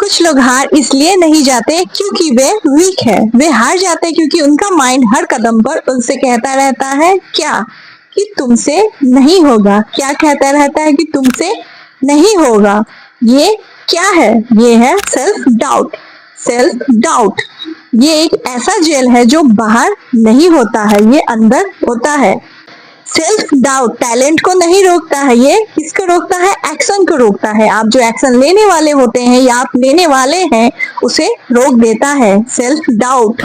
कुछ लोग हार इसलिए नहीं जाते क्योंकि वे वीक है। वे हार जाते क्योंकि उनका माइंड हर कदम पर उनसे कहता रहता है क्या कि तुमसे नहीं होगा। क्या कहता रहता है कि तुमसे नहीं होगा। ये क्या है? ये है सेल्फ डाउट। सेल्फ डाउट ये एक ऐसा जेल है जो बाहर नहीं होता है, ये अंदर होता है। सेल्फ डाउट टैलेंट को नहीं रोकता है, ये किसको रोकता है? एक्शन को रोकता है। आप जो एक्शन लेने वाले होते हैं या आप लेने वाले हैं उसे रोक देता है सेल्फ डाउट।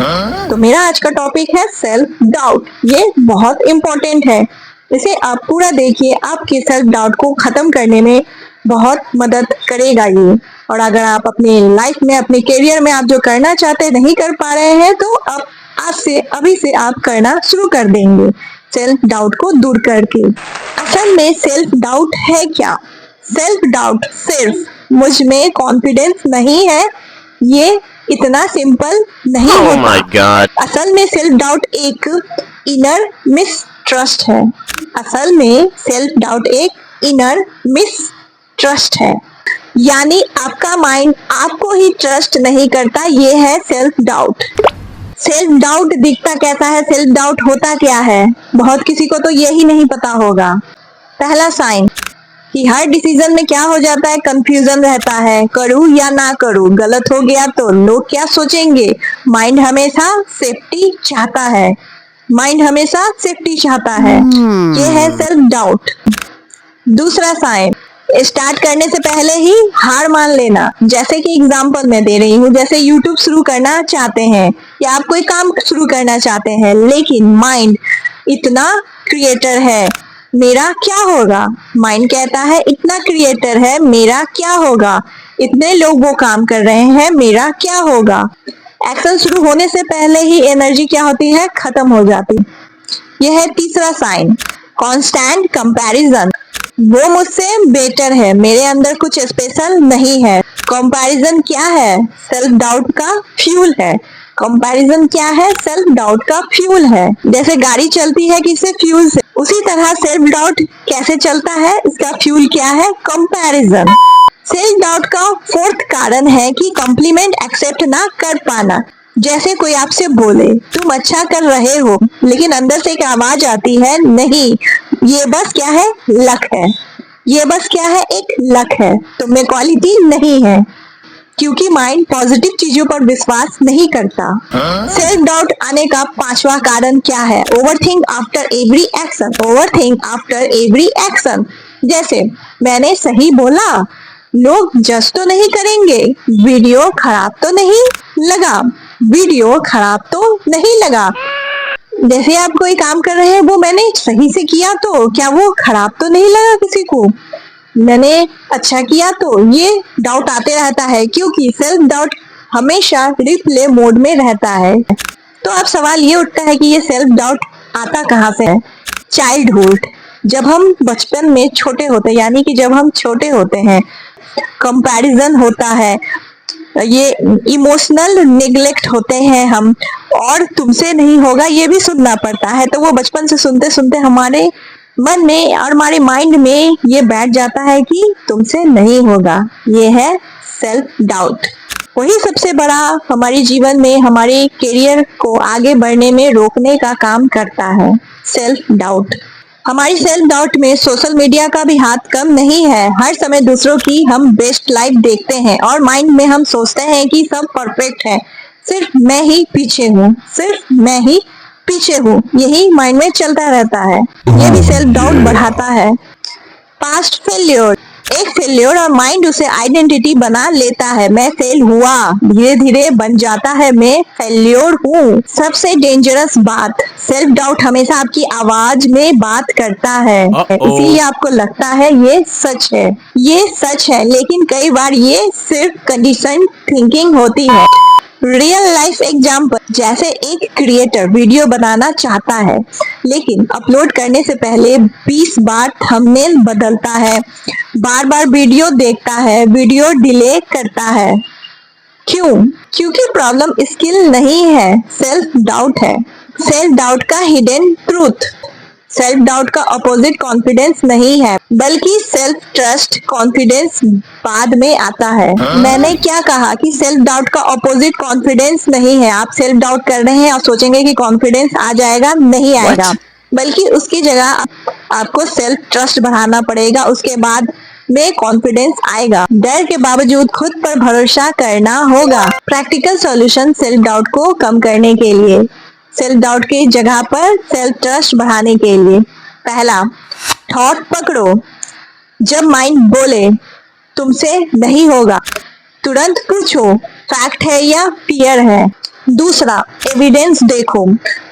तो मेरा आज का टॉपिक है सेल्फ डाउट। ये बहुत इंपॉर्टेंट है, इसे आप पूरा देखिए, आपके सेल्फ डाउट को खत्म करने में बहुत मदद करेगा ये। और अगर आप अपने लाइफ में, अपने करियर में आप जो करना चाहते नहीं कर पा रहे हैं तो आप आज से, अभी से आप करना शुरू कर देंगे सेल्फ डाउट को दूर करके। असल में सेल्फ डाउट है क्या? सेल्फ डाउट सिर्फ मुझ में कॉन्फिडेंस नहीं है, ये इतना सिंपल नहीं होता। असल में सेल्फ डाउट एक इनर मिसट्रस्ट है। असल में सेल्फ डाउट एक इनर मिसट्रस्ट है, यानी आपका माइंड आपको ही ट्रस्ट नहीं करता, ये है सेल्फ डाउट। सेल्फ डाउट दिखता कैसा है? सेल्फ डाउट होता क्या है? बहुत किसी को तो यही नहीं पता होगा। पहला साइन कि हर डिसीजन में क्या हो जाता है? कंफ्यूजन रहता है, करूं या ना करूं, गलत हो गया तो लोग क्या सोचेंगे। माइंड हमेशा सेफ्टी चाहता है, माइंड हमेशा सेफ्टी चाहता है। ये है सेल्फ डाउट। दूसरा साइन, स्टार्ट करने से पहले ही हार मान लेना। जैसे कि एग्जांपल मैं दे रही हूँ, जैसे यूट्यूब शुरू करना चाहते हैं या आप कोई काम शुरू करना चाहते हैं, लेकिन माइंड इतना क्रिएटर है, मेरा क्या होगा। माइंड कहता है इतना क्रिएटर है, मेरा क्या होगा। इतने लोग वो काम कर रहे हैं, मेरा क्या होगा। एक्शन शुरू होने से पहले ही एनर्जी क्या होती है? खत्म हो जाती। यह है तीसरा साइन, कांस्टेंट कंपैरिजन। वो मुझसे बेटर है, मेरे अंदर कुछ स्पेशल नहीं है। कंपैरिजन क्या है? सेल्फ डाउट का फ्यूल है। कंपैरिजन क्या है? सेल्फ डाउट का फ्यूल है। जैसे गाड़ी चलती है किससे? फ्यूल से, उसी तरह सेल्फ डाउट कैसे चलता है? इसका फ्यूल क्या है? कंपैरिजन। सेल्फ डाउट का फोर्थ कारण है कि कॉम्प्लीमेंट एक्सेप्ट ना कर पाना। जैसे कोई आपसे बोले तुम अच्छा कर रहे हो, लेकिन अंदर से एक आवाज आती है नहीं, ये बस क्या है? लक है। ये बस क्या है? एक लक है, तुम में क्वालिटी नहीं है। क्योंकि माइंड पॉजिटिव चीजों पर विश्वास नहीं करता। सेल्फ डाउट आने का पांचवा कारण क्या है? Overthink after every action. Overthink after every action. जैसे मैंने सही बोला, लोग जज तो नहीं करेंगे, वीडियो खराब तो नहीं लगा, वीडियो खराब तो नहीं लगा। जैसे आप कोई काम कर रहे हैं, वो मैंने सही से किया तो क्या वो खराब तो नहीं लगा किसी को, मैंने अच्छा किया तो। ये डाउट आते रहता है क्योंकि सेल्फ डाउट हमेशा रिप्ले मोड में रहता है। तो अब सवाल ये उठता है कि ये सेल्फ डाउट आता कहाँ से है? चाइल्डहुड, जब हम बचपन में छोटे होते हैं, यानी कि जब हम छोटे होते हैं, कंपैरिजन होता है, ये इमोशनल नेग्लेक्ट होते हैं हम, और तुमसे नहीं होगा ये भी सुनना पड़ता है। तो वो बचपन से सुनते सुनते हमारे मन में और हमारे माइंड में ये बैठ जाता है कि तुमसे नहीं होगा। ये है सेल्फ डाउट। वही सबसे बड़ा हमारे जीवन में, हमारे करियर को आगे बढ़ने में रोकने का काम करता है सेल्फ डाउट। हमारी सेल्फ डाउट में सोशल मीडिया का भी हाथ कम नहीं है। हर समय दूसरों की हम बेस्ट लाइफ देखते हैं और माइंड में हम सोचते हैं कि सब परफेक्ट है, सिर्फ मैं ही पीछे हूँ, सिर्फ मैं ही पीछे हूँ, यही माइंड में चलता रहता है। ये भी सेल्फ डाउट बढ़ाता है। पास्ट फेल्योर, एक फेल्योर और माइंड उसे आइडेंटिटी बना लेता है। मैं फेल हुआ, धीरे धीरे बन जाता है मैं फेल्योर हूँ। सबसे डेंजरस बात, सेल्फ डाउट हमेशा आपकी आवाज में बात करता है, इसीलिए आपको लगता है ये सच है। ये सच है, लेकिन कई बार ये सिर्फ कंडीशन थिंकिंग होती है। रियल लाइफ एग्जाम्पल, जैसे एक क्रिएटर वीडियो बनाना चाहता है, लेकिन अपलोड करने से पहले 20 बार थंबनेल बदलता है, बार बार वीडियो देखता है, वीडियो डिले करता है। क्यों? क्योंकि प्रॉब्लम स्किल नहीं है, सेल्फ डाउट है। सेल्फ डाउट का हिडन ट्रूथ, सेल्फ डाउट का अपोजिट कॉन्फिडेंस नहीं है, बल्कि सेल्फ ट्रस्ट कॉन्फिडेंस बाद में आता है। मैंने क्या कहा कि सेल्फ डाउट का अपोजिट कॉन्फिडेंस नहीं है। आप सेल्फ डाउट कर रहे हैं और सोचेंगे कि कॉन्फिडेंस आ जाएगा, नहीं आएगा। बल्कि उसकी जगह आपको सेल्फ ट्रस्ट बढ़ाना पड़ेगा, उसके बाद में कॉन्फिडेंस आएगा। डर के बावजूद खुद पर भरोसा करना होगा। प्रैक्टिकल सॉल्यूशन सेल्फ डाउट को कम करने के लिए, सेल्फ डाउट की जगह पर सेल्फ ट्रस्ट बढ़ाने के लिए। पहला, थॉट पकड़ो। जब माइंड बोले तुमसे नहीं होगा, तुरंत पूछो फैक्ट है या फियर है। दूसरा, एविडेंस देखो।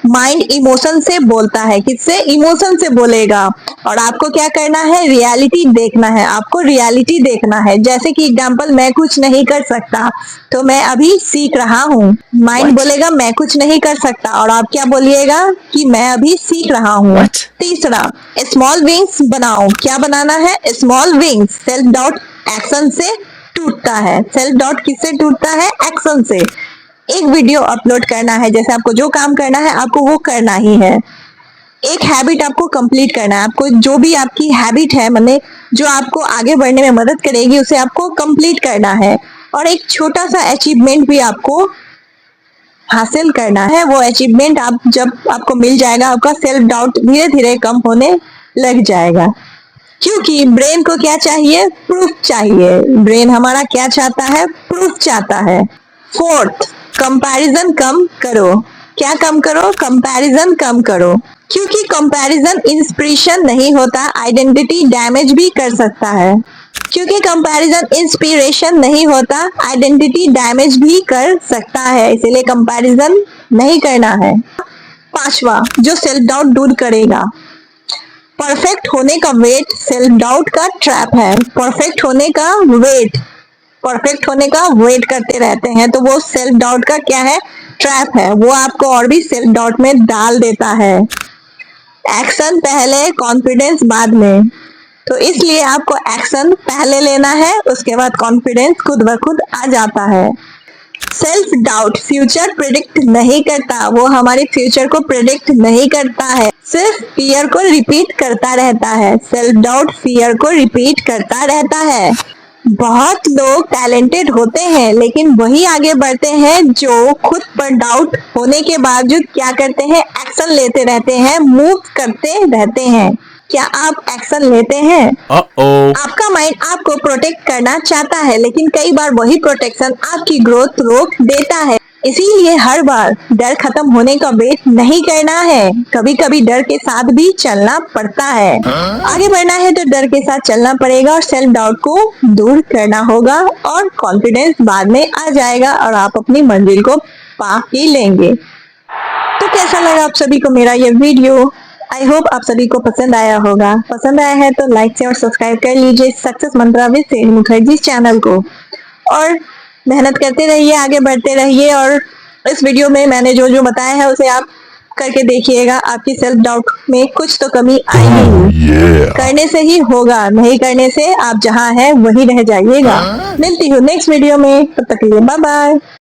माइंड इमोशन से बोलता है, किससे? इमोशन से बोलेगा। और आपको क्या करना है? रियलिटी देखना है। आपको रियलिटी देखना है। जैसे कि एग्जांपल, मैं कुछ नहीं कर सकता, तो मैं अभी सीख रहा हूँ। माइंड बोलेगा मैं कुछ नहीं कर सकता, और आप क्या बोलिएगा? कि मैं अभी सीख रहा हूँ। तीसरा, स्मॉल विंग्स बनाओ। क्या बनाना है? Small wings. Self doubt action से टूटता है। सेल्फ डाउट किससे टूटता है? एक्शन से। एक वीडियो अपलोड करना है, जैसे आपको जो काम करना है आपको वो करना ही है। एक हैबिट आपको कंप्लीट करना है। आपको जो भी आपकी हैबिट है, मतलब जो आपको आगे बढ़ने में मदद करेगी, उसे आपको कंप्लीट करना है। और एक छोटा सा अचीवमेंट भी आपको हासिल करना है। वो अचीवमेंट जब आपको मिल जाएगा, आपका सेल्फ डाउट धीरे धीरे कम होने लग जाएगा। क्योंकि ब्रेन को क्या चाहिए? प्रूफ चाहिए। ब्रेन हमारा क्या चाहता है? प्रूफ चाहता है। फोर्थ, कंपैरिजन कम करो। क्या कम करो? कंपैरिजन कम करो। क्योंकि कंपैरिजन इंस्पिरेशन नहीं होता, आइडेंटिटी डैमेज भी कर सकता है। क्योंकि कंपैरिजन इंस्पिरेशन नहीं होता, आइडेंटिटी डैमेज भी कर सकता है, इसीलिए कंपैरिजन नहीं करना है। पांचवा, जो सेल्फ डाउट दूर करेगा। परफेक्ट होने का वेट सेल्फ डाउट का ट्रैप है। परफेक्ट होने का वेट करते रहते हैं, तो वो सेल्फ डाउट का क्या है? ट्रैप है। वो आपको और भी सेल्फ डाउट में डाल देता है। एक्शन पहले, कॉन्फिडेंस बाद में। तो इसलिए आपको एक्शन पहले लेना है, उसके बाद कॉन्फिडेंस खुद ब खुद आ जाता है। सेल्फ डाउट फ्यूचर प्रेडिक्ट नहीं करता। वो हमारे फ्यूचर को प्रेडिक्ट नहीं करता है, सिर्फ फियर को रिपीट करता रहता है। सेल्फ डाउट फियर को रिपीट करता रहता है। बहुत लोग टैलेंटेड होते हैं, लेकिन वही आगे बढ़ते हैं जो खुद पर डाउट होने के बावजूद क्या करते हैं? एक्शन लेते रहते हैं, मूव करते रहते हैं। क्या आप एक्शन लेते हैं? आपका माइंड आपको प्रोटेक्ट करना चाहता है, लेकिन कई बार वही प्रोटेक्शन आपकी ग्रोथ रोक देता है। इसीलिए हर बार डर खत्म होने का वेट नहीं करना है। कभी कभी डर के साथ भी चलना पड़ता है। आगे बढ़ना है तो डर के साथ चलना पड़ेगा, और सेल्फ डाउट को दूर करना होगा, और कॉन्फिडेंस बाद में आ जाएगा और आप अपनी मंजिल को पा ही लेंगे। तो कैसा लगा आप सभी को मेरा ये वीडियो? आई होप आप सभी को पसंद आया होगा। पसंद आया है तो लाइक से और सब्सक्राइब कर लीजिए success Mantra with Sen Mukherjee channel को, और मेहनत करते रहिए, आगे बढ़ते रहिए। और इस वीडियो में मैंने जो जो बताया है उसे आप करके देखिएगा, आपकी सेल्फ डाउट में कुछ तो कमी आएगी। करने से ही होगा, नहीं करने से आप जहां हैं वहीं रह जाइएगा। मिलती हूँ नेक्स्ट वीडियो में, तब तक के लिए बाय बाय।